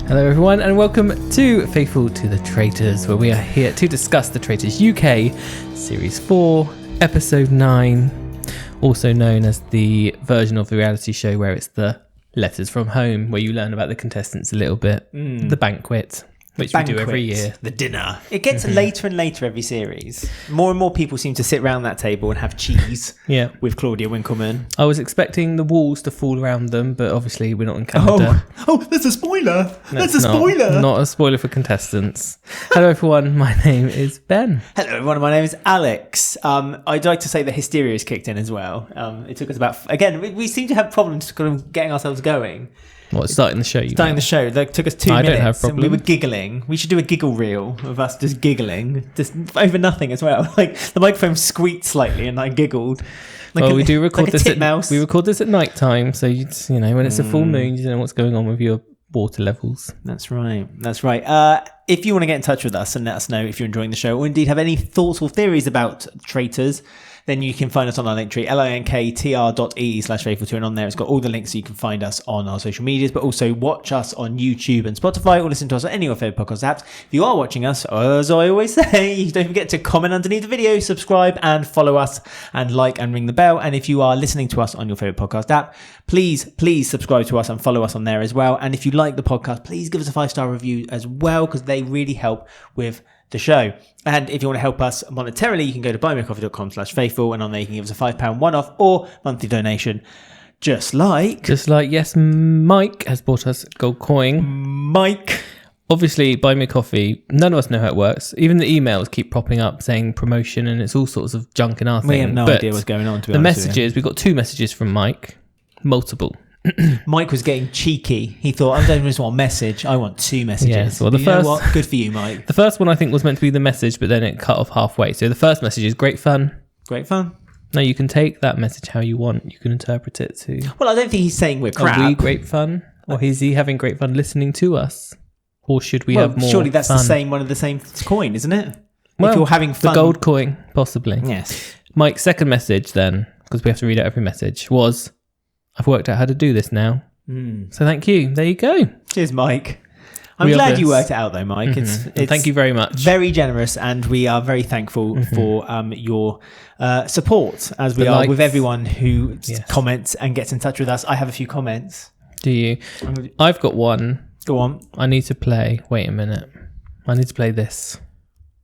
Hello everyone and welcome to Faithful to the Traitors, where we are here to discuss the Traitors UK Series 4, Episode 9, also known as the version of the reality show where it's the Letters from Home, where you learn about the contestants a little bit, the banquet, which we do every year. The dinner. It gets later and later every series. More and more people seem to sit around that table and have cheese with Claudia Winkleman. I was expecting the walls to fall around them, but obviously we're not in Canada. Oh, that's a spoiler. That's a spoiler. Not a spoiler for contestants. Hello everyone, my name is Ben. Hello everyone, my name is Alex. I'd like to say that hysteria has kicked in as well. It took us we seem to have problems kind of getting ourselves going. What, starting the show? Starting the show. That took us 2 minutes. I don't have problems. And we were giggling. We should do a giggle reel of us just giggling, just over nothing as well. Like the microphone squeaked slightly, and I giggled. We do record this. We record this at night time, so you know when it's a full moon, you don't know what's going on with your water levels. That's right. If you want to get in touch with us and let us know if you're enjoying the show, or indeed have any thoughts or theories about Traitors, then you can find us on our link tree, linktr.ee/faithful2, and on there it's got all the links so you can find us on our social medias, but also watch us on YouTube and Spotify, or listen to us on any of your favourite podcast apps. If you are watching us, as I always say, don't forget to comment underneath the video, subscribe and follow us, and like and ring the bell. And if you are listening to us on your favourite podcast app, please subscribe to us and follow us on there as well. And if you like the podcast, please give us a 5-star review as well, because they really help with the show. And if you want to help us monetarily, you can go to buymeacoffee.com/faithful, and on there you can give us a £5 one-off or monthly donation, just like yes, Mike has bought us gold coin. Mike, obviously, buy me a coffee. None of us know how it works. Even the emails keep popping up saying promotion, and it's all sorts of junk in our thing. We have no idea what's going on, to be honest. The messages, we got 2 messages from Mike, multiple. Mike was getting cheeky. He thought, I don't just want a message, I want 2 messages. Yes, well, you know what? Good for you, Mike. The first one I think was meant to be the message, but then it cut off halfway. So the first message is great fun. Great fun. Now you can take that message how you want. You can interpret it too. Well, I don't think he's saying we're crap. Are we great fun? Or is he having great fun listening to us? Or should we have more surely that's fun? one of the same coin, isn't it? Well, if you're having fun. The gold coin, possibly. Yes. Mike's second message then, because we have to read out every message, was, I've worked out how to do this now. So thank you. There you go. Cheers, Mike. I'm glad you worked it out though, Mike. It's thank you very much. Very generous, and we are very thankful for your support, as we are with everyone who comments and gets in touch with us. I have a few comments. Do you? I've got one. Go on. I need to play. Wait a minute. I need to play this.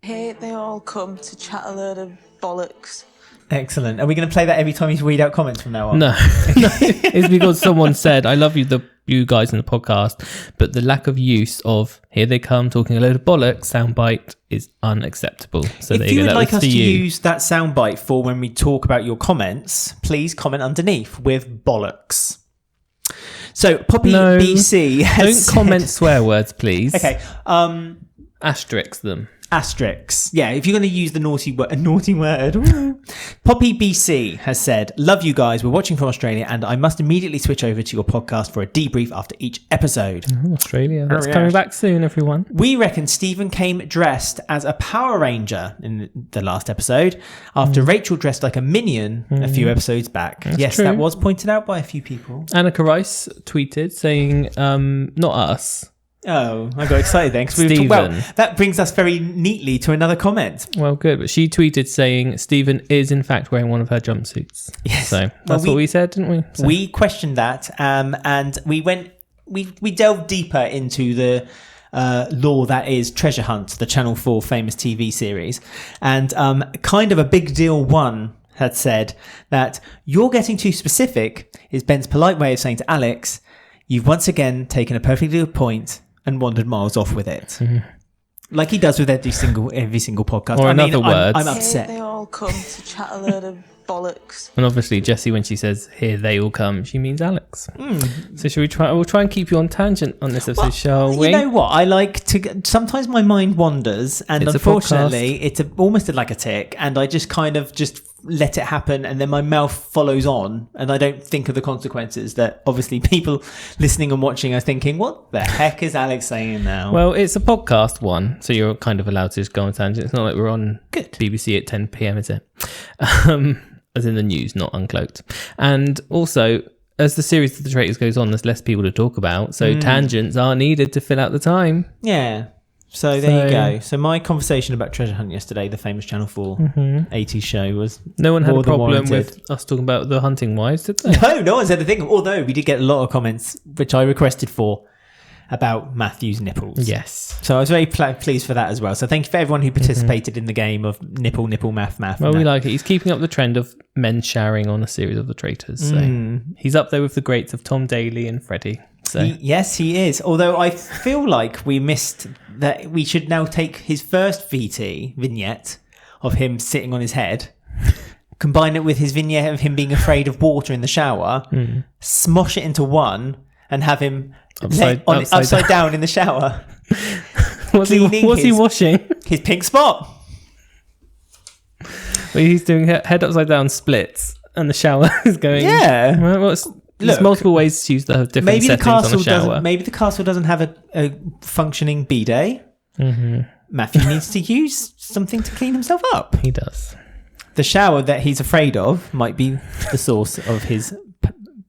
Here they all come to chat a load of bollocks. Excellent. Are we going to play that every time you read out comments from now on? No. It's because someone said, I love you guys in the podcast, but the lack of use of here they come talking a load of bollocks soundbite is unacceptable. So if you would like us to use that soundbite for when we talk about your comments, please comment underneath with bollocks. So Poppy BC has don't comment swear words, please. Okay. Asterisk them. Asterisks. Yeah, if you're going to use the naughty word. Poppy BC has said, love you guys. We're watching from Australia, and I must immediately switch over to your podcast for a debrief after each episode. Oh, Australia. That's coming back soon, everyone. We reckon Stephen came dressed as a Power Ranger in the last episode, after Rachel dressed like a minion a few episodes back. That's true. That was pointed out by a few people. Annika Rice tweeted saying, not us. Oh, I got excited then. That brings us very neatly to another comment. Well, good. But she tweeted saying Stephen is in fact wearing one of her jumpsuits. Yes. So that's what we said, didn't we? So. We questioned that, and we delved deeper into the lore that is Treasure Hunt, the Channel 4 famous TV series. And kind of a big deal one had said that you're getting too specific is Ben's polite way of saying to Alex, you've once again taken a perfectly good point and wandered miles off with it. Like he does with every single podcast. Or in other words. I'm upset. Here they all come to chat a load of bollocks. And obviously Jessie, when she says here they all come, she means Alex. So should we try? We'll try and keep you on tangent on this episode, shall we? You know what? I like to. Sometimes my mind wanders, and unfortunately, it's almost like a tick, and I just kind of just let it happen, and then my mouth follows on, and I don't think of the consequences that obviously people listening and watching are thinking, what the heck is Alex saying now? Well, it's a podcast one, so you're kind of allowed to just go on tangent. It's not like we're on BBC at 10 p.m, is it? As in the news, not Uncloaked. And also, as the series of the Traitors goes on, there's less people to talk about. So tangents are needed to fill out the time. Yeah. So there you go. So my conversation about Treasure Hunt yesterday, the famous Channel 4 80s show, was no one had more a than problem warranted. with us talking about the hunting wives, did they? No one said a thing. Although we did get a lot of comments, which I requested for, about Matthew's nipples. Yes. So I was very pleased for that as well. So thank you for everyone who participated in the game of nipple, math. Well, we like it. He's keeping up the trend of men showering on a series of the Traitors. So he's up there with the greats of Tom Daly and Freddie. So Yes, he is. Although I feel like we missed that. We should now take his first vignette of him sitting on his head, combine it with his vignette of him being afraid of water in the shower, smosh it into one, and have him upside down in the shower. What's he washing? His pink spot. Well, he's doing head upside down splits, and the shower is going. Yeah. Well, there's multiple ways to use the different settings on a shower. Maybe the castle doesn't have a functioning bidet. Matthew needs to use something to clean himself up. He does. The shower that he's afraid of might be the source of his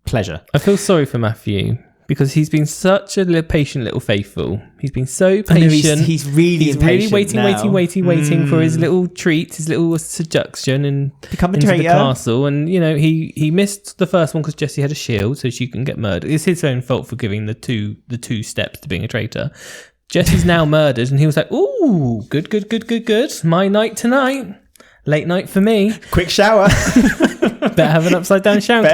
pleasure. I feel sorry for Matthew because he's been such a patient little faithful. He's been so patient. He's really waiting for his little treat, his little seduction, and become a into traitor. The castle. And he missed the first one because Jessie had a shield, so she can get murdered. It's his own fault for giving the two steps to being a traitor. Jessie's now murdered, and he was like, "Ooh, good. My night tonight." Late night for me. Quick shower. Better have an upside down shower.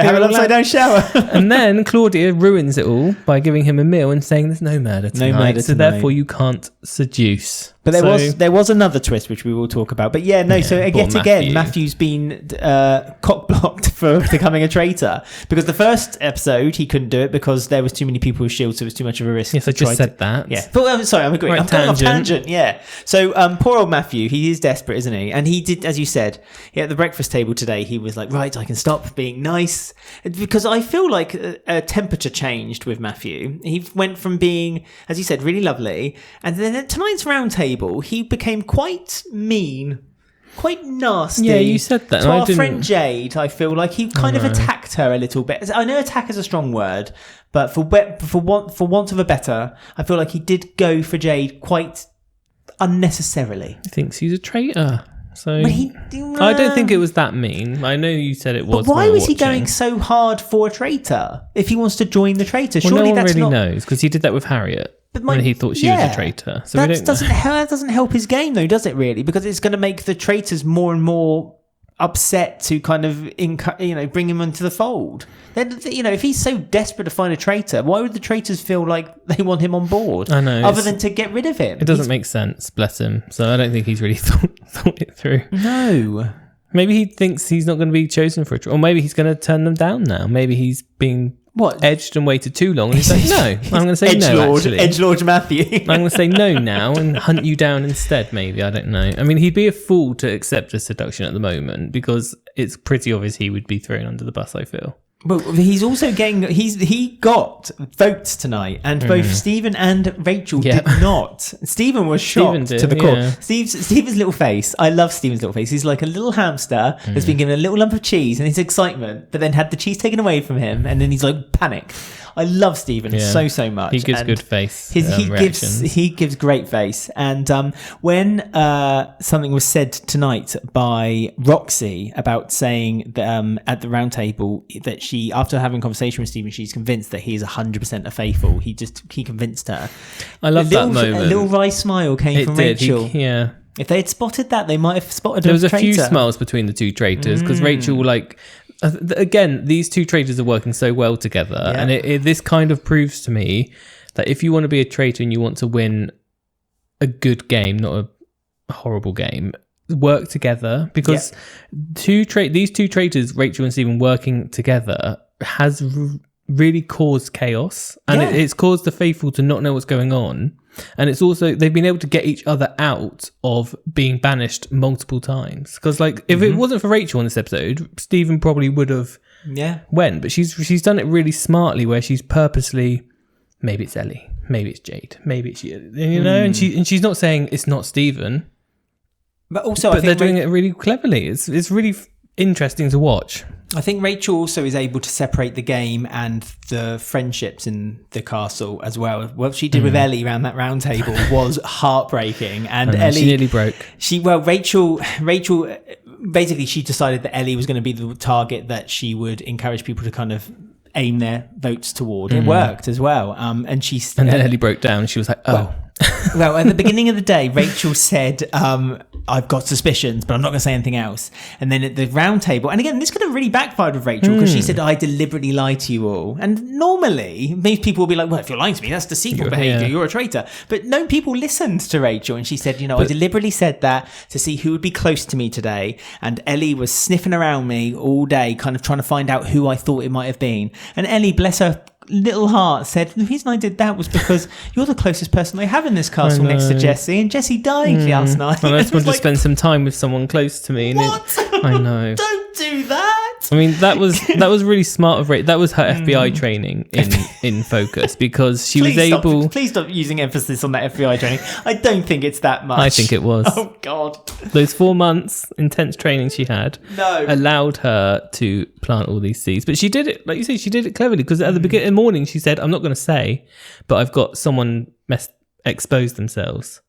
And then Claudia ruins it all by giving him a meal and saying there's no murder tonight. So therefore you can't seduce. But there was another twist which we will talk about. But so yet again, Matthew's been cock blocked for becoming a traitor. Because the first episode he couldn't do it because there was too many people with shields, so it was too much of a risk. Yes, I just said that. Yeah. But I'm sorry, I'm agreeing. Right, I'm going off tangent, yeah. So poor old Matthew, he is desperate, isn't he? And he did, as you said, at the breakfast table today, he was like, right, I can stop being nice. Because I feel like a temperature changed with Matthew. He went from being, as you said, really lovely. And then at tonight's Roundtable, he became quite mean, quite nasty. Yeah, you said that. To our friend Jade, I feel like he kind of attacked her a little bit. I know attack is a strong word, but for want of a better, I feel like he did go for Jade quite unnecessarily. He thinks he's a traitor. So I don't think it was that mean. I know you said it was. But why was he going so hard for a traitor if he wants to join the traitors? Well, surely no one that's really not... knows because he did that with Harriet. When he thought she was a traitor. So that doesn't help his game though, does it really? Because it's going to make the traitors more and more upset to kind of bring him into the fold. Then if he's so desperate to find a traitor, why would the traitors feel like they want him on board? I know, other than to get rid of him. It doesn't make sense, bless him. So I don't think he's really thought it through. No. Maybe he thinks he's not going to be chosen for it, or maybe he's going to turn them down now. Maybe he's being edged and waited too long, and he's like, no, I'm going to say no. Actually, Edgelord Matthew. I'm going to say no now and hunt you down instead. Maybe, I don't know. I mean, he'd be a fool to accept a seduction at the moment because it's pretty obvious he would be thrown under the bus, I feel. But he's also he got votes tonight, and both Stephen and Rachel did not. Stephen was shocked to the core. Yeah. Stephen's little face. I love Stephen's little face. He's like a little hamster that's been given a little lump of cheese, and his excitement, but then had the cheese taken away from him, and then he's like panicked. I love Stephen so much. He gives good face. He gives great face. And when something was said tonight by Roxy about saying that, at the round table that she, after having a conversation with Stephen, she's convinced that he is 100% a faithful. He convinced her. I love that moment. A little wry smile came from Rachel. If they had spotted that, they might have spotted there was a traitor. Few smiles between the two traitors because Rachel again, these two traitors are working so well together, and this kind of proves to me that if you want to be a traitor and you want to win a good game, not a horrible game, work together, because these two traitors, Rachel and Stephen, working together has really caused chaos, and it's caused the faithful to not know what's going on. And it's also, they've been able to get each other out of being banished multiple times. Because, if it wasn't for Rachel in this episode, Stephen probably would have went. But she's done it really smartly, where she's purposely, maybe it's Ellie, maybe it's Jade, maybe it's and she's not saying it's not Stephen. But also, they're doing it really cleverly. It's really interesting to watch. I think Rachel also is able to separate the game and the friendships in the castle as well. What she did with Ellie around that round table was heartbreaking. And Ellie, she nearly broke. Rachel, basically she decided that Ellie was going to be the target that she would encourage people to kind of aim their votes toward. It worked as well. And then Ellie broke down. She was like, oh. Well, at the beginning of the day, Rachel said, I've got suspicions, but I'm not going to say anything else. And then at the round table, and again, this could have really backfired with Rachel because she said, I deliberately lied to you all. And normally, most people will be like, well, if you're lying to me, that's deceitful behaviour. You're a traitor. But no, people listened to Rachel. And she said, I deliberately said that to see who would be close to me today. And Ellie was sniffing around me all day, kind of trying to find out who I thought it might have been. And Ellie, bless her little heart, said the reason I did that was because you're the closest person I have in this castle next to Jessie, and Jessie died last night. I just wanted to spend some time with someone close to me. What? I know. Don't do that. I mean, that was really smart of Rachel. That was her FBI training in focus, because she was able. Please stop using emphasis on that FBI training. I don't think it's that much. I think it was. Oh God. Those 4 months intense training she had allowed her to plant all these seeds. But she did it, like you say, she did it cleverly, because at the beginning of the morning she said, I'm not going to say, but I've got someone expose themselves.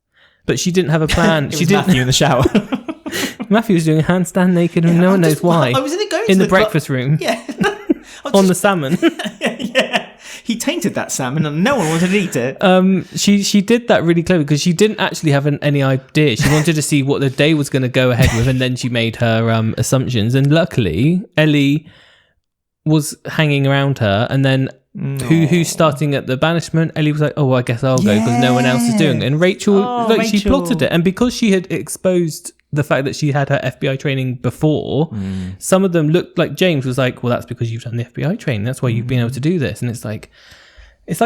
But she didn't have a plan. She didn't. Matthew in the shower. Matthew was doing a handstand naked, and no one knows why. I was in the breakfast room. Yeah. On the salmon. Yeah. He tainted that salmon and no one wanted to eat it. She did that really clever, because she didn't actually have any idea. She wanted to see what the day was going to go ahead with, and then she made her assumptions. And luckily, Ellie was hanging around her, and then who's starting at the banishment? Ellie was like, oh, well, I guess I'll go because no one else is doing it. And Rachel, she plotted it. And because she had exposed the fact that she had her FBI training before, some of them looked like James was like, well, that's because you've done the FBI training. That's why you've been able to do this. And it's like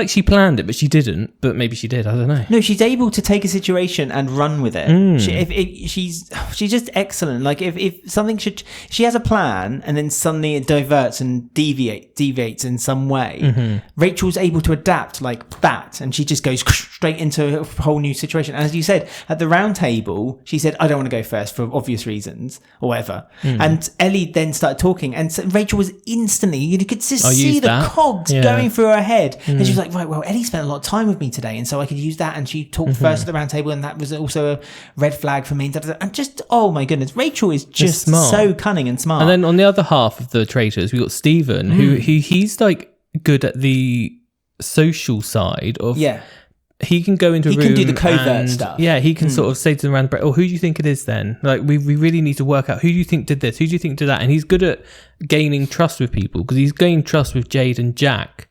she planned it, but she didn't. But maybe she did. I don't know. No, she's able to take a situation and run with it. She's just excellent. Like if something she has a plan, and then suddenly it diverts and deviates in some way. Rachel's able to adapt like that, and she just goes straight into a whole new situation. And as you said, at the round table, she said, I don't want to go first for obvious reasons or whatever. And Ellie then started talking, and so Rachel was instantly, you could just see the cogs going through her head. And she was like, right, well, Ellie spent a lot of time with me today, and so I could use that. And she talked first at the round table, and that was also a red flag for me. And just, oh my goodness, Rachel is just so cunning and smart. And then on the other half of the traitors, we got Stephen, who he's like good at the social side of he can go into a room. He can do the covert stuff. Yeah, he can sort of say to them around the break, oh, who do you think it is then? Like, we really need to work out who do you think did this? Who do you think did that? And he's good at gaining trust with people, because he's gained trust with Jade and Jack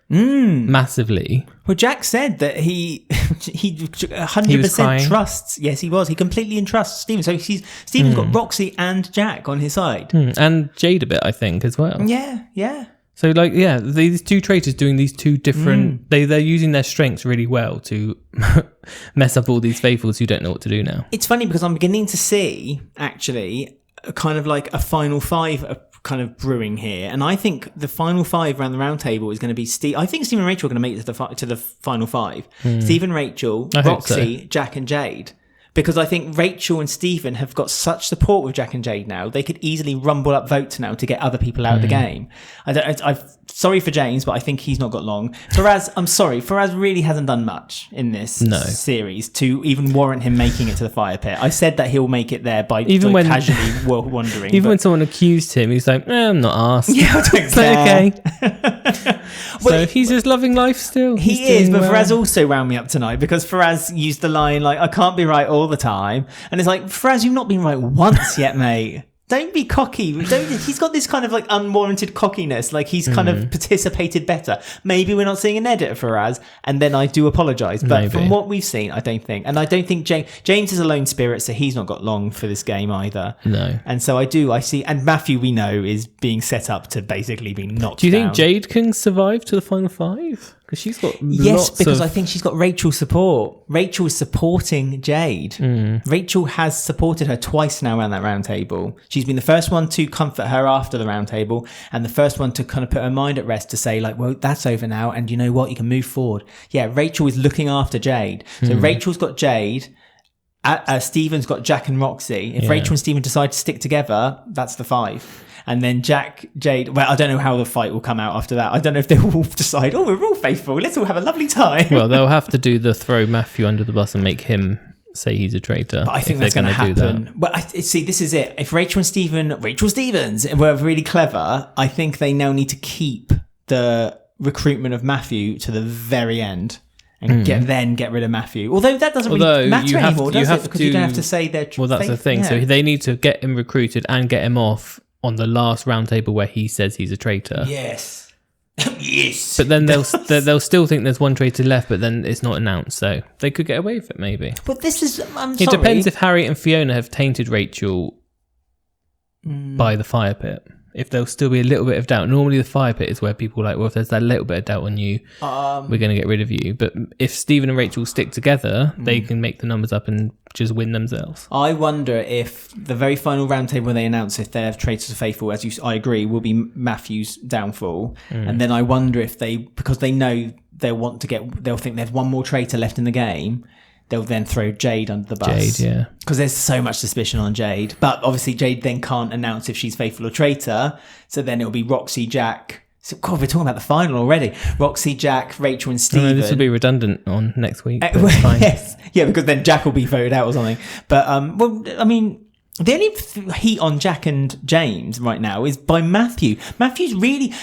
massively. Well, Jack said that he 100% trusts. Yes, he was. He completely entrusts Stephen. So Stephen's got Roxy and Jack on his side. And Jade a bit, I think, as well. Yeah. So, like, these two traitors doing these two different... They're using their strengths really well to mess up all these faithfuls who don't know what to do now. It's funny because I'm beginning to see, actually, kind of like a final five kind of brewing here. And I think the final five around the round table is going to be I think Steve and Rachel are going to make it to the final five. Steve and Rachel, Roxy, Jack and Jade. Because I think Rachel and Stephen have got such support with Jack and Jade now, they could easily rumble up votes now to get other people out of the game. I'm sorry for James, but I think he's not got long. I'm sorry, Faraz really hasn't done much in this series to even warrant him making it to the fire pit. I said that he'll make it there by casually wandering. Even when someone accused him, he's like, I'm not asked. Yeah, I don't care. Okay. So he's just loving life still. He is, but Faraz also wound me up tonight, because Faraz used the line like, I can't be right all the time. And it's like, Faraz, you've not been right once yet, mate. Don't be cocky. He's got this kind of like unwarranted cockiness. Like he's kind of participated better. Maybe we're not seeing an edit for Faraz, and then I do apologise. But from what we've seen, I don't think. And I don't think James is a lone spirit, so he's not got long for this game either. No. And so I see. And Matthew, we know, is being set up to basically be knocked down. Do you think Jade can survive to the final five? Because she's got I think she's got Rachel's support. Rachel is supporting Jade. Rachel has supported her twice now around that round table. She's been the first one to comfort her after the round table, and the first one to kind of put her mind at rest, to say like, well, that's over now, and you know what, you can move forward. Yeah, Rachel is looking after Jade. So Rachel's got Jade, Stephen's got Jack and Roxy. If Rachel and Stephen decide to stick together, that's the 5. And then Jack, Jade, well, I don't know how the fight will come out after that. I don't know if they will decide, we're all faithful, let's all have a lovely time. Well, they'll have to do the throw Matthew under the bus and make him say he's a traitor. But I think that's going to happen. Well, see, this is it. If Rachel Stevens were really clever, I think they now need to keep the recruitment of Matthew to the very end. And get rid of Matthew. Although that doesn't really matter anymore, does it? Because you don't have to say they're well, that's the thing. Yeah. So they need to get him recruited and get him off on the last roundtable where he says he's a traitor. Yes. Yes. But then they'll still think there's one traitor left, but then it's not announced. So they could get away with it, maybe. But this is... It depends if Harry and Fiona have tainted Rachel by the fire pit. If there'll still be a little bit of doubt. Normally the fire pit is where people are like, well, if there's that little bit of doubt on you, we're going to get rid of you. But if Stephen and Rachel stick together, they can make the numbers up and just win themselves. I wonder if the very final roundtable when they announce if they're traitors of faithful, I agree, will be Matthew's downfall. And then I wonder if because they know they'll think there's one more traitor left in the game, they'll then throw Jade under the bus. Jade, yeah. Because there's so much suspicion on Jade. But obviously Jade then can't announce if she's faithful or traitor. So then it'll be Roxy, Jack. So, God, we're talking about the final already. Roxy, Jack, Rachel and Stephen. This will be redundant on next week. Fine. Yes. Yeah, because then Jack will be voted out or something. But, well, I mean... The only heat on Jack and James right now is by Matthew. Matthew's really...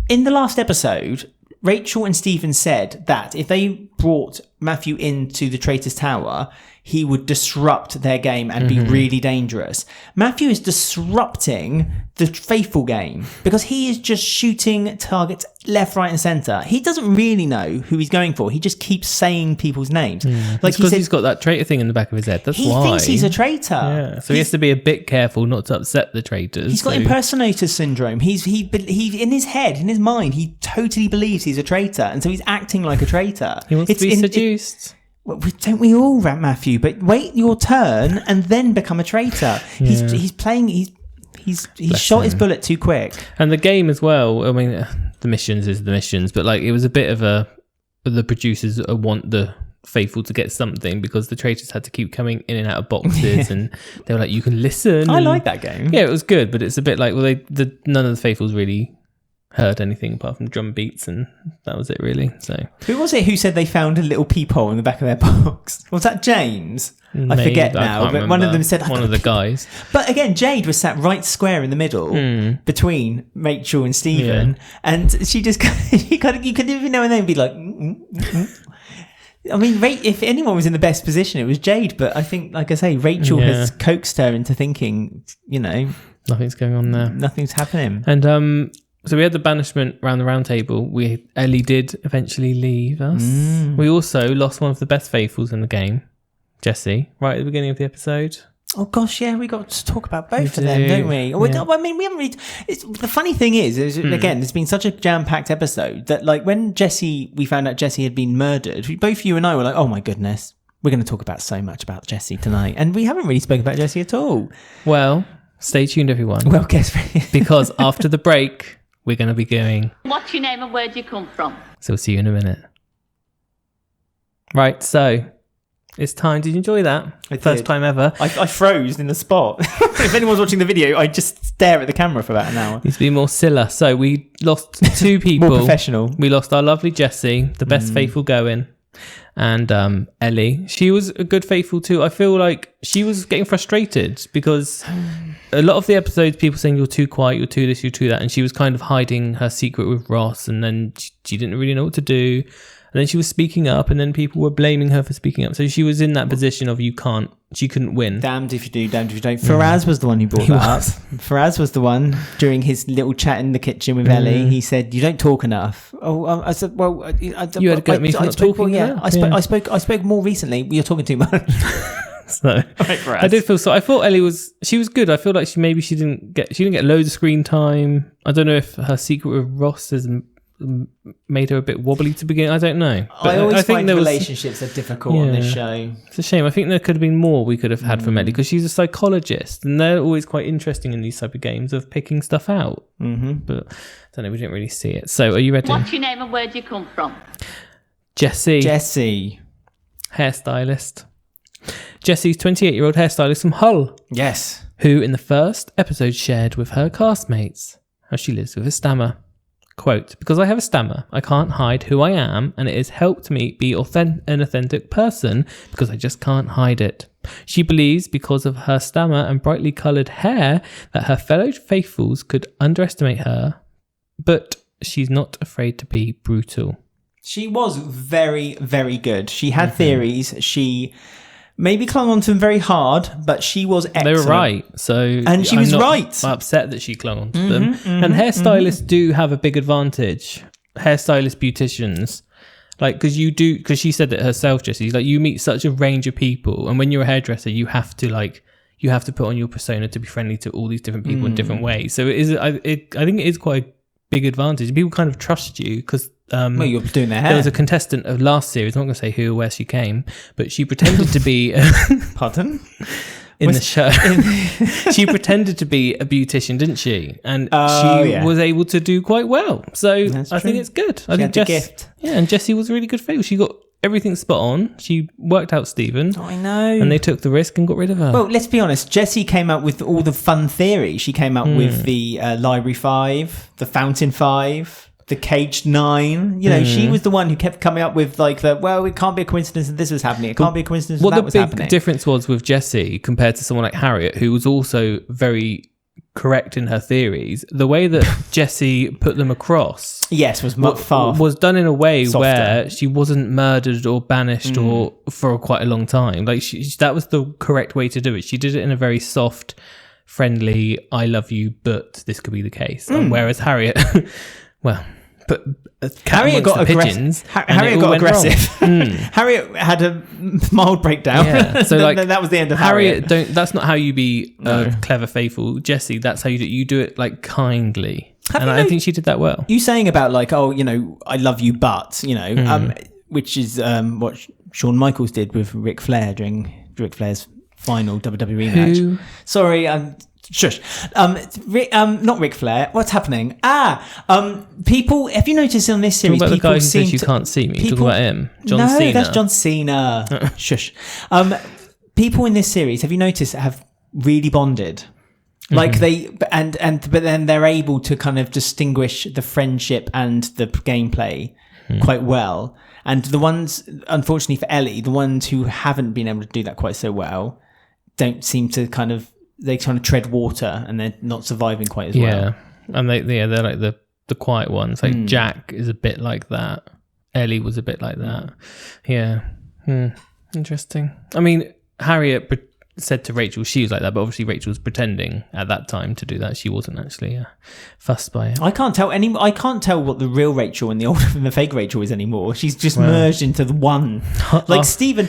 In the last episode... Rachel and Stephen said that if they brought Matthew into the Traitors Tower, he would disrupt their game and be really dangerous. Matthew is disrupting the faithful game because he is just shooting targets left, right and centre. He doesn't really know who he's going for. He just keeps saying people's names. Like because he's got that traitor thing in the back of his head. That's why. He thinks he's a traitor. Yeah. So he has to be a bit careful not to upset the traitors. He's got impersonator syndrome. He in his head, in his mind, he totally believes he's a traitor. And so he's acting like a traitor. He wants to be seduced. Well, don't we all, Matthew? But wait your turn and then become a traitor. Yeah. He's playing. He's shot his bullet too quick. And the game as well. I mean, the missions is the missions, but like it was a bit of the producers want the faithful to get something because the traitors had to keep coming in and out of boxes, and they were like, "You can listen." I like that game. Yeah, it was good, but it's a bit like none of the faithfuls really heard anything apart from drum beats, and that was it really. So who was it who said they found a little peephole in the back of their box? Was that James? I forget now, but one of them said one of the guys. But again, Jade was sat right square in the middle between Rachel and Stephen, and she just you couldn't even know her name and be like I mean, if anyone was in the best position, it was Jade, but I think, like I say, Rachel has coaxed her into thinking, nothing's going on there, nothing's happening. And so we had the banishment around the round table. Ellie did eventually leave us. We also lost one of the best faithfuls in the game, Jesse, right at the beginning of the episode. Oh gosh, yeah, we got to talk about both of them, don't we? Yeah. I mean, we haven't really. The funny thing is again, it's been such a jam-packed episode that, like, when we found out Jesse had been murdered, both you and I were like, "Oh my goodness, we're going to talk about so much about Jesse tonight," and we haven't really spoken about Jesse at all. Well, stay tuned, everyone. Well, guess because after the break, we're going to be going. What's your name and where do you come from? So we'll see you in a minute. Right, so it's time. Did you enjoy that? First time ever. I froze in the spot. If anyone's watching the video, I just stare at the camera for about an hour. Needs to be more Scylla. So we lost 2 people. More professional. We lost our lovely Jessie, the best faithful going, and Ellie. She was a good faithful too. I feel like she was getting frustrated because a lot of the episodes, people saying you're too quiet, you're too this, you're too that, and she was kind of hiding her secret with Ross, and then she didn't really know what to do. And then she was speaking up, and then people were blaming her for speaking up. So she was in that position of she couldn't win. Damned if you do, damned if you don't. Faraz was the one who brought that up. Faraz was the one during his little chat in the kitchen with Ellie. He said, "You don't talk enough." I said, "Well, you had to go at me for not talking." Yeah, I spoke more recently. You're talking too much. So I did feel so. I thought Ellie was good. I feel like she didn't get loads of screen time. I don't know if her secret with Ross has made her a bit wobbly to begin. I don't know. But I always find relationships are difficult on this show. It's a shame. I think there could have been more we could have had from Ellie because she's a psychologist, and they're always quite interesting in these type of games of picking stuff out. But I don't know. We didn't really see it. So are you ready? What's your name and where do you come from? Jesse. Jesse, hairstylist. Jesse's 28-year-old hairstylist from Hull, Yes. who in the first episode shared with her castmates how she lives with a stammer. Quote, because I have a stammer, I can't hide who I am, and it has helped me be an authentic person because I just can't hide it. She believes because of her stammer and brightly coloured hair that her fellow faithfuls could underestimate her, but she's not afraid to be brutal. She was very, very good. She had theories. She maybe clung on to them very hard, but she was excellent. They were right. And she was right. I'm upset that she clung on to them. And hairstylists do have a big advantage. Hairstylist beauticians. Like, because she said it herself, Jessie, like you meet such a range of people. And when you're a hairdresser, you have to put on your persona to be friendly to all these different people in different ways. So I think it is quite a big advantage. People kind of trust you because well, you're doing their hair. There was a contestant of last series, I'm not going to say who or where she came, but she pretended to be... Pardon? In the show. She pretended to be a beautician, didn't she? And she was able to do quite well. So I think it's good. I think gift. Yeah, and Jessie was really good fail. She got everything spot on. She worked out Stephen. I know. And they took the risk and got rid of her. Well, let's be honest. Jessie came out with all the fun theories. She came out with the Library 5, the Fountain 5, the Caged 9. You know, she was the one who kept coming up with like it can't be a coincidence that this was happening. It can't be a coincidence that was happening. What the big difference was with Jessie compared to someone like Harriet, who was also very correct in her theories, the way that Jessie put them across was done in a way softer, where she wasn't murdered or banished or for quite a long time. Like that was the correct way to do it. She did it in a very soft, friendly, I love you, but this could be the case. Whereas Harriet, well, but Harriet got aggressive. Harriet got aggressive. Harriet had a mild breakdown. Yeah. So like that was the end of Harriet. That's not how you be clever, faithful. Jessie, that's how you do it like kindly. I think she did that well. You saying about like, oh, you know, I love you, but you know, which is what Shawn Michaels did with Ric Flair during Ric Flair's final WWE match. Sorry, shush. Not Ric Flair. What's happening? People. Have you noticed on this series? Talk about people the guy who says you can't see me. Talk about him. John Cena. That's John Cena. Shush. People in this series, have you noticed, have really bonded? Like but then they're able to kind of distinguish the friendship and the gameplay quite well. And the ones, unfortunately for Ellie, the ones who haven't been able to do that quite so well, don't seem to they kind of tread water and they're not surviving quite as well. Yeah, and they're like the quiet ones. Like Jack is a bit like that. Ellie was a bit like that. Yeah. Interesting. I mean, Harriet said to Rachel she was like that, but obviously Rachel was pretending at that time to do that. She wasn't actually fussed by it. I can't tell what the real Rachel and the fake Rachel is anymore. She's just merged into the one. Like Stephen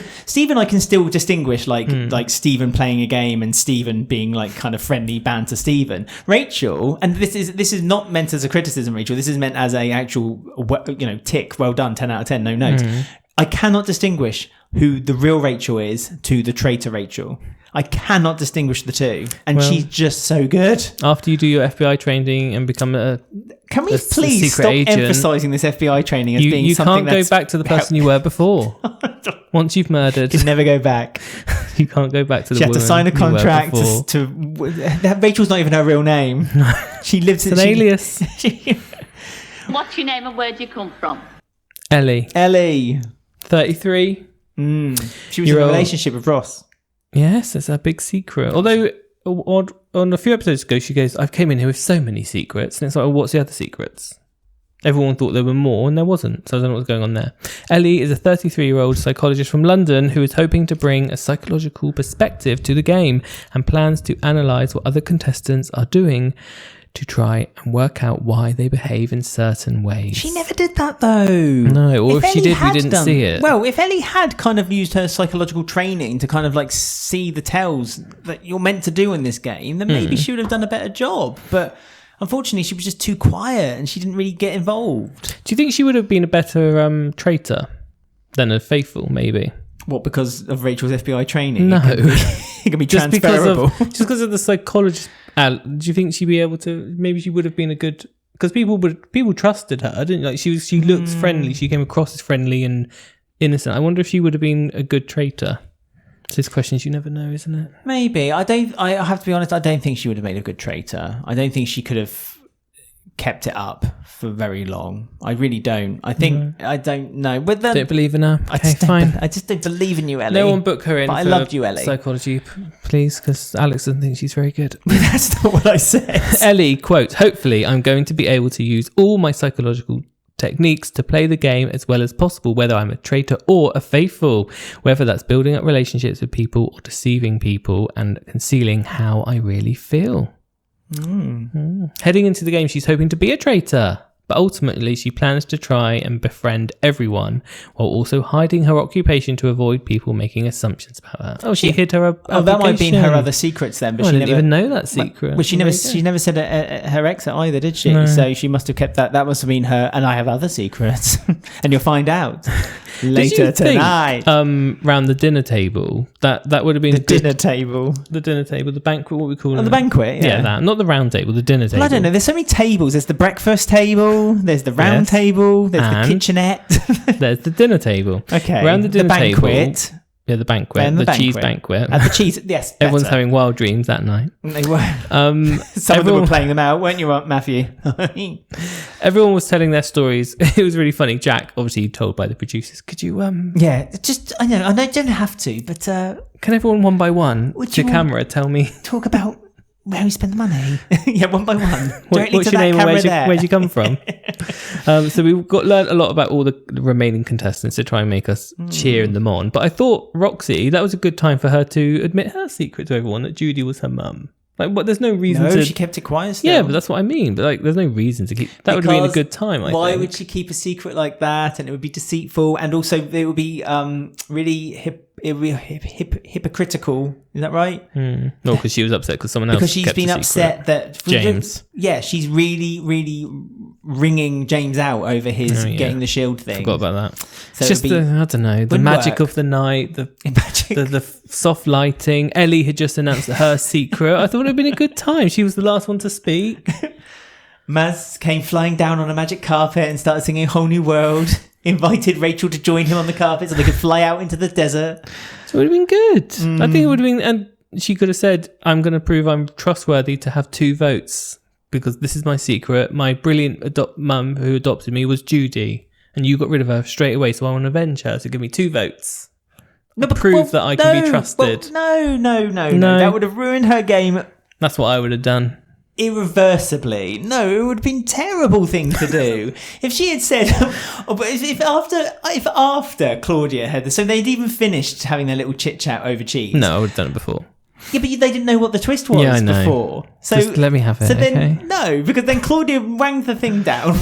I can still distinguish like Stephen playing a game and Stephen being like kind of friendly banter Stephen. Rachel, and this is not meant as a criticism, Rachel. This is meant as a actual tick. Well done, 10 out of 10, no notes. I cannot distinguish who the real Rachel is to the traitor Rachel. I cannot distinguish the two, and she's just so good. After you do your FBI training and become can we please stop emphasising this FBI training as being something that's... You can't go back to the person you were before. Once you've murdered, you can never go back. You can't go back to the. She had to sign a contract Rachel's not even her real name. She lives in an alias. What's your name and where do you come from? Ellie. 33. She was in a relationship with Ross. Yes, it's a big secret. Although on a few episodes ago, she goes, "I've came in here with so many secrets," and it's like, well, what's the other secrets? Everyone thought there were more, and there wasn't. So I don't know what's going on there. Ellie is a 33-year-old psychologist from London who is hoping to bring a psychological perspective to the game and plans to analyse what other contestants are doing to try and work out why they behave in certain ways. She never did that though. No, or if she did, we didn't see it. Well, if Ellie had kind of used her psychological training to kind of like see the tells that you're meant to do in this game, then maybe she would have done a better job. But unfortunately, she was just too quiet and she didn't really get involved. Do you think she would have been a better traitor than a faithful, maybe? What, because of Rachel's FBI training? No. It can be transferable. Just because of the psychologist. Do you think she'd be able to? Maybe she would have been a good, because people trusted her, didn't like she looked friendly. She came across as friendly and innocent. I wonder if she would have been a good traitor. It's just questions you never know, isn't it? Maybe. I have to be honest, I don't think she would have made a good traitor. I don't think she could have kept it up for very long. I really don't. I think I don't know. But then Don't believe in her. Okay, I just don't believe in you, Ellie. No one book her in. But I for loved you, Ellie. Psychology, please, because Alex doesn't think she's very good. That's not what I said. Ellie, quote, hopefully I'm going to be able to use all my psychological techniques to play the game as well as possible, whether I'm a traitor or a faithful, whether that's building up relationships with people or deceiving people and concealing how I really feel. Heading into the game, she's hoping to be a traitor, but ultimately she plans to try and befriend everyone while also hiding her occupation to avoid people making assumptions about her. Oh, she hid her Oh, that might have been her other secrets then. But I she didn't never even know that secret. Well, she never said her exit either, did she? No. So she must have kept that. That must have been her. And I have other secrets, and you'll find out later tonight. Round the dinner table, that would have been The dinner table, the banquet. What we call it? the banquet. Yeah, that. Not the round table, the dinner table. Well, I don't know. There's so many tables. There's the breakfast table. There's the round table. There's the kitchenette. There's the dinner table. Okay. Around the dinner banquet. table. Yeah, the banquet. Then The the cheese banquet. banquet. The cheese. Yes. Everyone's better. having wild dreams that night. They were. Some of them everyone- were playing them out, weren't you, Matthew? Everyone was telling their stories. It was really funny. Jack, obviously told by the producers, could you Yeah. Just I know. I don't have to, but can everyone one by one Would to you camera tell me talk about where you spend the money. Yeah, one by one. Directly what's to your that name and camera where'd you come from? So we've learned a lot about all the remaining contestants to try and make us cheering them on. But I thought Roxy, that was a good time for her to admit her secret to everyone, that Judy was her mum. Like, what? There's no reason No, to. she kept it quiet still. Yeah, but that's what I mean. But like, there's no reason to keep. That would have been a Because good time. Why would she keep a secret like that? And it would be deceitful, and also it would be really hypocritical. Is that right? No, because she was upset because someone else. Because she's kept been a upset that James. Yeah, she's really, really ringing James out over his getting the shield thing. Forgot about that. So It's just it'd be- I don't know, the wouldn't magic work. of the night, the Magic. soft lighting. Ellie had just announced her secret. I thought it would have been a good time. She was the last one to speak. Maz came flying down on a magic carpet and started singing "Whole New World." Invited Rachel to join him on the carpet so they could fly out into the desert. So it would have been good. I think it would have been, and she could have said, I'm going to prove I'm trustworthy to have 2 votes because this is my secret. My brilliant mum who adopted me was Judy, and you got rid of her straight away, so I want to avenge her. So give me 2 votes. Prove that I can be trusted. No. No. That would have ruined her game That's what I would have done. irreversibly. No, it would have been a terrible thing to do. If she had said, but if after Claudia had, so they'd even finished having their little chit chat over cheese. No, I would have done it before. Yeah, but they didn't know what the twist was Yeah, I know. before. So Just let me have it, So then okay? no, because then Claudia wanged the thing down,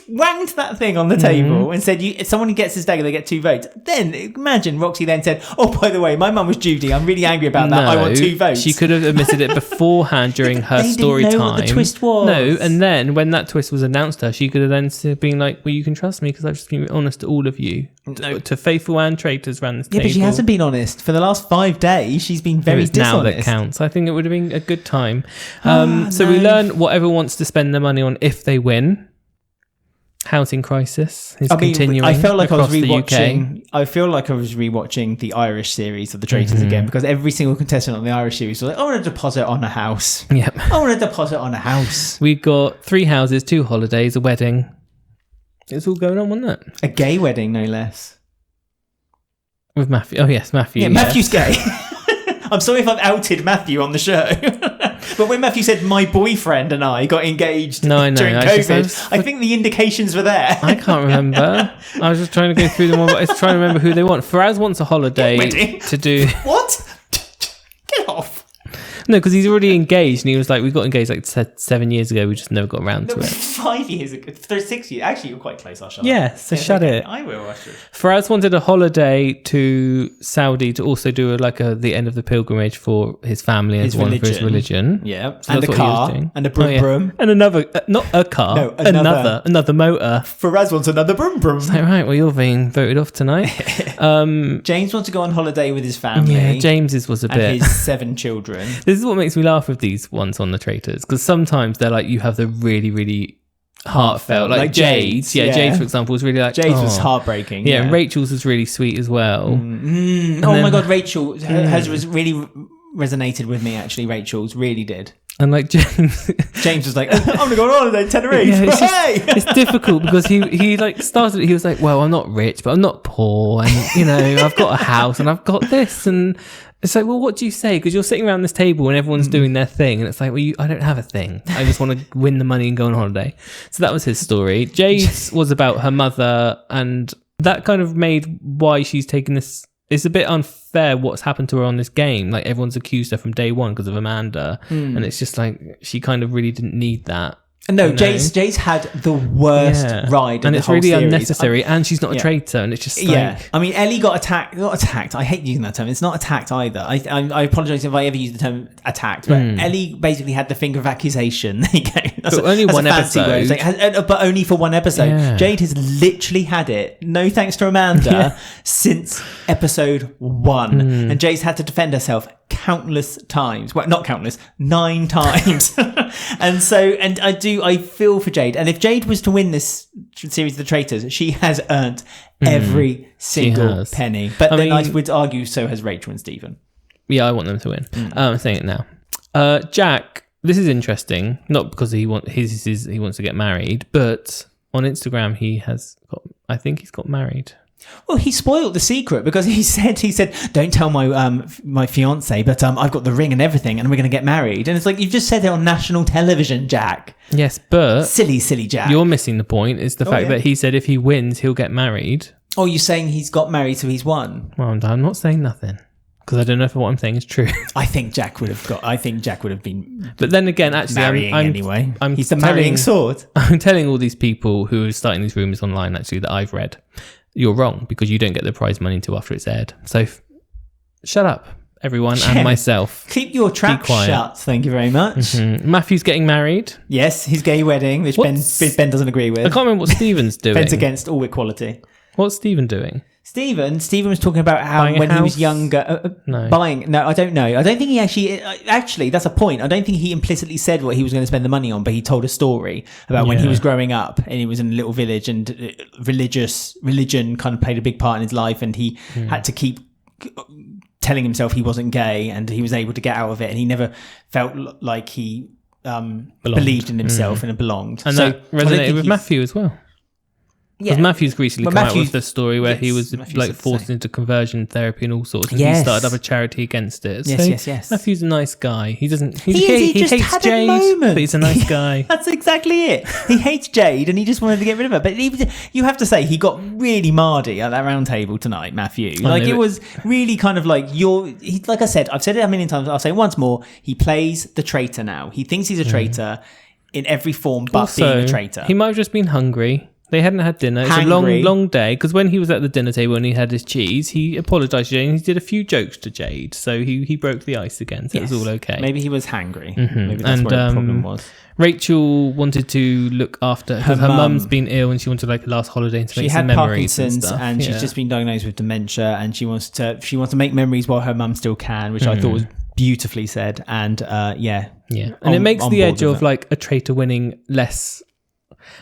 wanged that thing on the Mm-hmm. table, and said, "If someone gets this dagger, they get 2 votes." Then imagine Roxy then said, "Oh, by the way, my mum was Judy. I'm really angry about that. I want 2 votes." She could have admitted it beforehand during her they story didn't know time. what the twist was. No, and then when that twist was announced to her, she could have then been like, well, you can trust me because I've just been honest to all of you. To faithful and traitors around this Yeah, table. but she hasn't been honest for the last 5 days. She's been very It's now dishonest. that counts. I think it would have been a good time. So we learn what everyone wants to spend their money on if they win. Housing crisis is continuing. I felt like I was across the UK. rewatching. I feel like I was rewatching the Irish series of the Traitors again because every single contestant on the Irish series was like, "I want a deposit on a house. Yep. I want a deposit on a house." We got 3 houses, 2 holidays, a wedding. It's all going on, wasn't it? A gay wedding, no less. With Matthew. Oh yes, Matthew. Yeah, yes. Matthew's gay. I'm sorry if I've outed Matthew on the show. But when Matthew said my boyfriend and I got engaged No, I know. during I COVID, just- I think the indications were there. I can't remember. I was just trying to go through them all, but I was trying to remember who they want. Faraz wants a holiday Wedding. to do. What? Get off. No, because he's already engaged, and he was like, we got engaged like 7 years ago. We just never got around No, to it. 5 years ago. 6 years. Actually, you're quite close. I'll shut up. Yeah, so shut okay. it. I will. I should. Faraz wanted a holiday to Saudi to also do the end of the pilgrimage for his family His as one for his religion. Yeah. So And that's a what he was car. doing. And a broom broom. And another, not a car, No, another motor. Faraz wants another broom broom. Like, right, well, you're being voted off tonight. James wants to go on holiday with his family. Yeah, James's was a and bit. his 7 children. This is what makes me laugh with these ones on the Traitors, because sometimes they're like, you have the really, really heartfelt. Like Jade's. Yeah, Jade's, for example, was really like... Jade's was heartbreaking. Yeah, and Rachel's was really sweet as well. Oh my God, Rachel, hers was really resonated with me, actually. Rachel's really did. And like James was like, I'm going to go on holiday, Tenerife. Yeah, it's difficult because he like started, he was like, well, I'm not rich, but I'm not poor. And, you know, I've got a house and I've got this. And it's like, well, what do you say? Because you're sitting around this table and everyone's doing their thing. And it's like, well, I don't have a thing. I just want to win the money and go on holiday. So that was his story. Jade's was about her mother. And that kind of made why she's taken this. It's a bit unfair what's happened to her on this game. Like, everyone's accused her from day one because of Amanda. And it's just like, she kind of really didn't need that. No, Jade's had the worst ride, and it's really series. Unnecessary. And she's not a traitor, and it's just like, I mean, Ellie got attacked. Not attacked. I hate using that term. It's not attacked either. I apologise if I ever use the term attacked. But Ellie basically had the finger of accusation. There you go. But only one episode. But only for one episode. Yeah. Jade has literally had it. No thanks to Amanda since episode 1, and Jade's had to defend herself countless times. Well, not countless, 9 times. and I feel for Jade. And if Jade was to win this series of the Traitors, she has earned every single penny. But I would argue so has Rachel and Stephen. Yeah, I want them to win. I'm saying it now. Jack, this is interesting. Not because he wants to get married, but on Instagram I think he's got married. Well, he spoiled the secret because he said, don't tell my fiance, but I've got the ring and everything, and we're going to get married. And it's like, you've just said it on national television, Jack. Yes, but silly Jack. You're missing the point. Is the fact that he said if he wins, he'll get married. Oh, you're saying he's got married, so he's won? Well, I'm not saying nothing because I don't know if what I'm saying is true. I think Jack would have been. But then again, actually, marrying anyway. He's the marrying marrying sword. I'm telling all these people who are starting these rumours online, actually, that I've read. You're wrong because you don't get the prize money until after it's aired. So shut up, everyone, and myself. Keep your trap shut. Thank you very much. Matthew's getting married. Yes, his gay wedding, which Ben doesn't agree with. I can't remember what Stephen's doing. Ben's against all equality. What's Stephen doing? Stephen was talking about how when he was younger, buying. No, I don't know. I don't think he actually. That's a point. I don't think he implicitly said what he was going to spend the money on, but he told a story about when he was growing up and he was in a little village and religion kind of played a big part in his life, and he had to keep telling himself he wasn't gay, and he was able to get out of it, and he never felt like he believed in himself and belonged. And so that resonated with Matthew as well. Because Matthew's recently come out with the story where he was like forced into conversion therapy and all sorts, and he started up a charity against it. Yes. Matthew's a nice guy. He doesn't. He just hates had Jade, a moment. But he's a nice guy. That's exactly it. He hates Jade, and he just wanted to get rid of her. But you have to say he got really mardy at that round table tonight, Matthew. It was really kind of like like I said, I've said it a million times. I'll say it once more. He plays the traitor now. He thinks he's a traitor in every form, but also, being a traitor. He might have just been hungry. They hadn't had dinner. It's a long day. Because when he was at the dinner table and he had his cheese, he apologised to Jade and he did a few jokes to Jade. So he broke the ice again. So it was all okay. Maybe he was hangry. Maybe that's where the problem was. Rachel wanted to look after her mum's been ill and she wanted like a last holiday to make some memories. She had Parkinson's and she's just been diagnosed with dementia, and she wants to make memories while her mum still can, which I thought was beautifully said. And and it makes the edge of like a traitor winning less.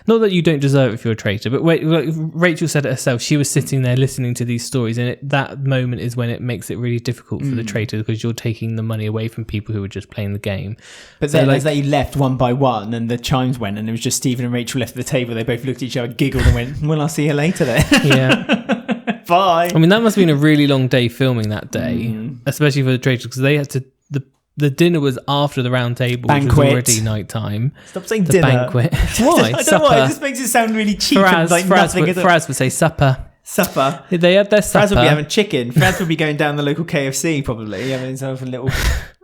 Not that you don't deserve it if you're a traitor, but Rachel said it herself. She was sitting there listening to these stories, and that moment is when it makes it really difficult for the traitor because you're taking the money away from people who were just playing the game. But then as they left one by one and the chimes went and it was just Stephen and Rachel left at the table, they both looked at each other, giggled and went, well, I'll see you later then. Yeah. Bye. I mean, that must have been a really long day filming that day, especially for the traitors, because they had to... The dinner was after the round table, which was already night time. Stop saying dinner. Banquet. Why? I don't know why. It just makes it sound really cheap. Fraz would say supper. Supper. They had their supper. Fraz would be having chicken. Fraz would be going down the local KFC probably, having himself a little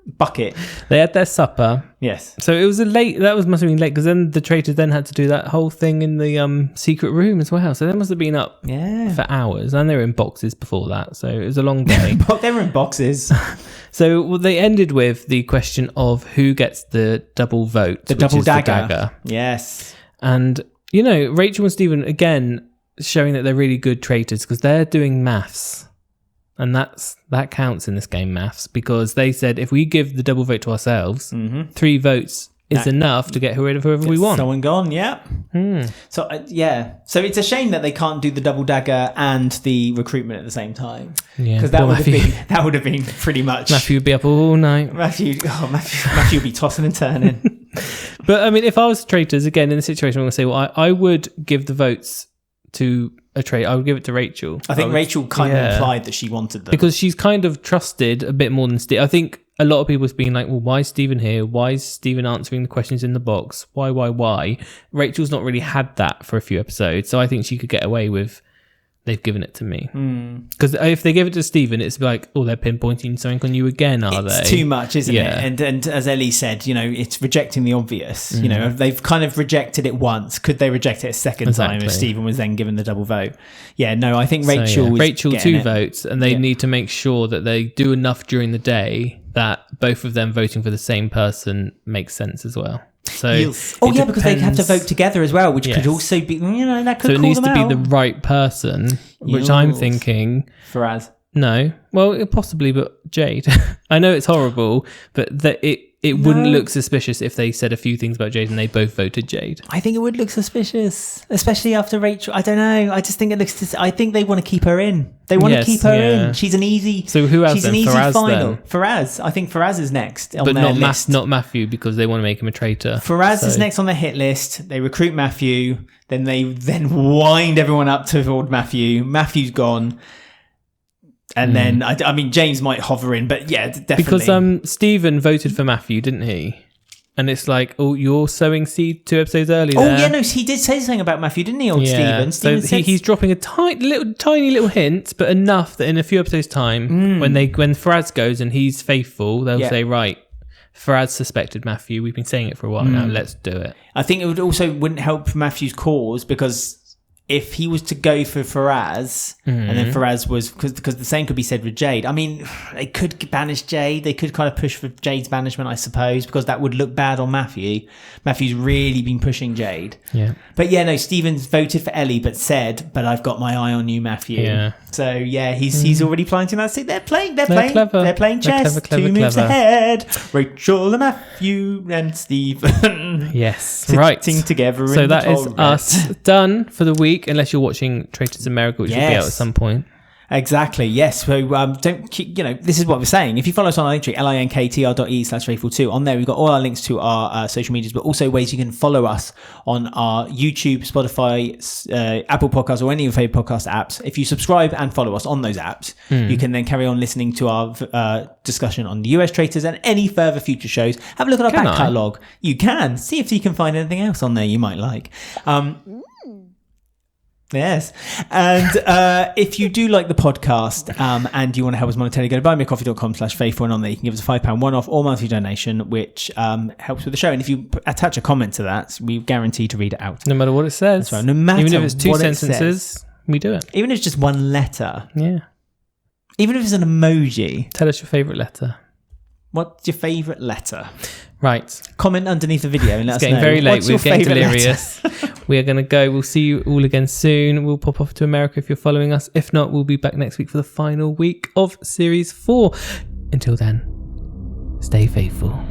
bucket. They had their supper. Yes. So it was must have been late because then the traitors then had to do that whole thing in the secret room as well. So they must have been up for hours, and they were in boxes before that. So it was a long day. They were in boxes. So they ended with the question of who gets the double vote. The double dagger. The dagger. Yes. And, Rachel and Stephen, again, showing that they're really good traitors because they're doing maths. And that counts in this game, maths, because they said if we give the double vote to ourselves, 3 votes is enough to get rid of whoever we want. Someone gone, yeah. So so it's a shame that they can't do the double dagger and the recruitment at the same time. Yeah, because that would have been pretty much. Matthew would be up all night. Matthew would be tossing and turning. But I mean, if I was Traitors again in the situation, I'm going to say, well, I would give the votes to a traitor. I would give it to Rachel. I think Rachel kind of implied that she wanted them because she's kind of trusted a bit more than Steve. I think a lot of people have been like, well, why is Stephen here? Why is Stephen answering the questions in the box? Why? Rachel's not really had that for a few episodes, so I think she could get away with they've given it to me. Because if they give it to Stephen, it's like, oh, they're pinpointing something on you again, are they? It's too much, isn't it? And as Ellie said, it's rejecting the obvious. They've kind of rejected it once. Could they reject it a second time if Stephen was then given the double vote? Yeah, no, I think Rachel was Rachel getting 2 votes, and they need to make sure that they do enough during the day that both of them voting for the same person makes sense as well. So because they have to vote together as well, which could also be, that could. So it needs to be the right person, which I'm thinking Faraz. No, well, possibly, but Jade. I know it's horrible, but it wouldn't look suspicious if they said a few things about Jade and they both voted Jade. I think it would look suspicious, especially after Rachel. I don't know. I just think it looks. I think they want to keep her in. They want to keep her in. She's an easy. So who else? She's an easy final. Faraz. I think Faraz is next on their list. Not Matthew, because they want to make him a traitor. Faraz is next on the hit list. They recruit Matthew. Then they wind everyone up toward Matthew. Matthew's gone. And then, I mean, James might hover in, but yeah, definitely. Because Stephen voted for Matthew, didn't he? And it's like, oh, you're sowing seed 2 episodes earlier. Oh, yeah, no, he did say something about Matthew, didn't he, old Stephen? So he's dropping a tiny little hint, but enough that in a few episodes' time, when Faraz goes and he's faithful, they'll say, right, Faraz suspected Matthew. We've been saying it for a while now. Let's do it. I think it wouldn't help Matthew's cause, because if he was to go for Faraz, and then Faraz was, because the same could be said with Jade. I mean, they could banish Jade. They could kind of push for Jade's banishment, I suppose, because that would look bad on Matthew. Matthew's really been pushing Jade. Yeah. But yeah, no, Stephen's voted for Ellie, but I've got my eye on you, Matthew. Yeah. So yeah, he's already planting that seed. They're playing chess. Clever, 2 moves ahead. Rachel and Matthew and Stephen. Yes. Right. Sitting together. So that is us done for the week, unless you're watching Traitors America, which will be out at some point. Exactly, yes. So don't keep, this is what we're saying. If you follow us on our link tree, linktr.ee/faithful2, on there we've got all our links to our social medias, but also ways you can follow us on our YouTube, Spotify, Apple Podcasts, or any of your favorite podcast apps. If you subscribe and follow us on those apps, you can then carry on listening to our discussion on the US Traitors and any further future shows. Have a look at our back catalogue. You can see if you can find anything else on there you might like. Yes. And if you do like the podcast and you want to help us monetarily, go to buymeacoffee.com/faithful, and on there you can give us a £5 one-off or monthly donation, which helps with the show. And if you attach a comment to that, we guarantee to read it out. No matter what it says. That's right. No matter even if it's 2 what sentences, we do it. Even if it's just one letter. Yeah. Even if it's an emoji. Tell us your favourite letter. What's your favourite letter? Right. Comment underneath the video and let us know. It's getting very late. We're getting delirious. Letter? We are going to go. We'll see you all again soon. We'll pop off to America if you're following us. If not, we'll be back next week for the final week of Series 4. Until then, stay faithful.